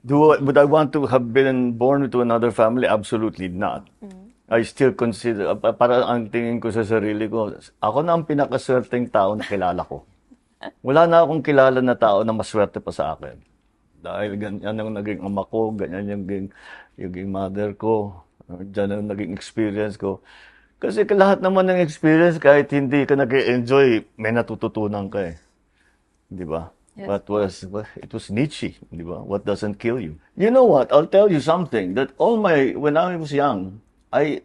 Would I want to have been born to another family? Absolutely not. I still consider, para ang tingin ko sa sarili ko, ako na ang pinakaswerteng tao na kilala ko. Wala na akong kilala na tao na maswerte pa sa akin. Dahil ganyan ang naging ama ko, ganyan yung mother ko, dyan ang naging experience ko. Kasi lahat naman ng experience, kahit hindi ka nag-enjoy, may natututunan ka eh. Di ba? Yes. It was Nietzsche, di ba? What doesn't kill you? You know what? I'll tell you something that when I was young, I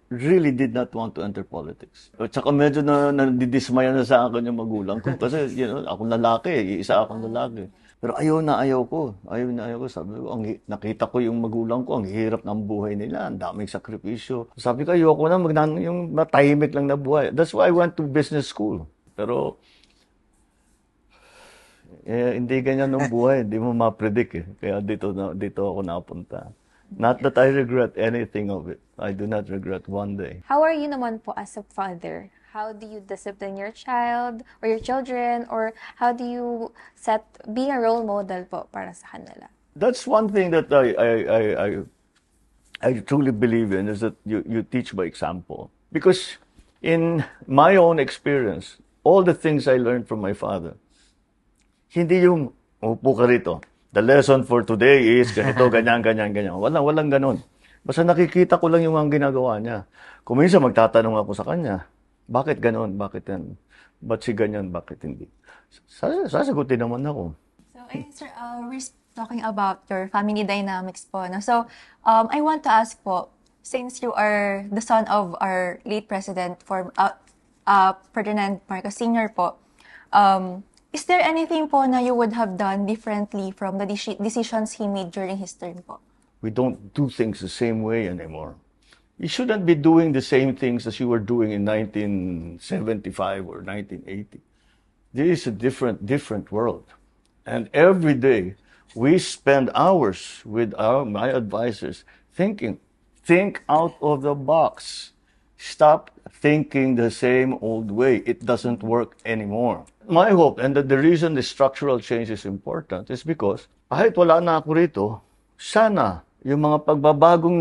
really did not want to enter politics. At saka medyo nadidismaya na sa akin yung magulang ko. Kasi, akong lalaki, isa akong lalaki. Pero ayaw ko. Sabi ko, nakita ko yung magulang ko, ang hirap ng buhay nila, ang daming sakripisyo. Sabi ko, ayoko na, yung matahimik lang na buhay. That's why I went to business school. Pero, hindi ganyan ng buhay, hindi mo ma-predict eh. Kaya dito ako napunta. Not that I regret anything of it. I do not regret one day. How are you naman po as a father? How do you discipline your child or your children? Or how do you be a role model po para sa kanila? That's one thing that I truly believe in, is that you teach by example. Because in my own experience, all the things I learned from my father, hindi yung, upo ka rito. The lesson for today is ganito, ganyan. Walang ganun. Basta nakikita ko lang yung mga ginagawa niya. Kung minsan magtatanong ako sa kanya, bakit ganun? Bakit yan? Ba't si ganyan? Bakit hindi? Sasagutin naman ako. So, sir, we're talking about your family dynamics po. No? So, I want to ask po, since you are the son of our late President, Ferdinand Marcos Sr. po, is there anything po na you would have done differently from the decisions he made during his term po? We don't do things the same way anymore. You shouldn't be doing the same things as you were doing in 1975 or 1980. This is a different world. And every day, we spend hours with my advisors thinking. Think out of the box. Stop thinking the same old way. It doesn't work anymore. My hope, and the reason the structural change is important, is because kahit wala na ako rito, sana yung mga pagbabagong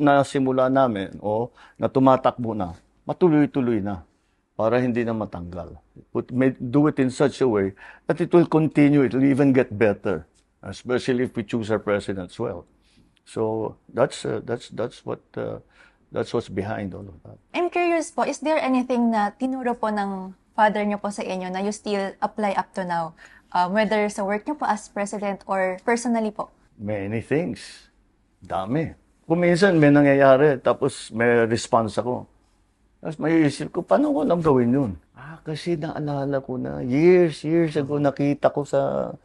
na simula namin o na tumatakbo na, matuloy-tuloy na para hindi na matanggal. Do it in such a way that it will continue, it will even get better, especially if we choose our presidents well. So that's what's behind all of that. I'm curious po, is there anything na tinuro po ng father niyo po sa inyo na you still apply up to now? Whether sa work niyo po as president or personally po? Many things. Dami. Kung minsan may nangyayari, tapos may response ako. Tapos may isip ko, paano ko lang gawin yun? Kasi naalala ko na, years ago, nakita ko sa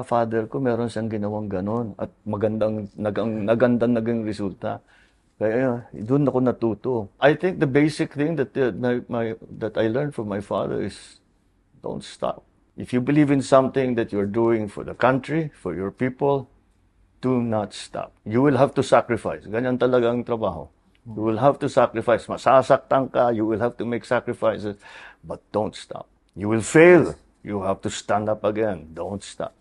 father ko, meron siyang ginawang ganon. At magandang naging resulta. Kaya doon ako natuto. I think the basic thing that I learned from my father is don't stop. If you believe in something that you're doing for the country, for your people, do not stop. You will have to sacrifice. Ganyan talaga ang trabaho. You will have to sacrifice. Masasaktan ka, you will have to make sacrifices, but don't stop. You will fail. You have to stand up again. Don't stop.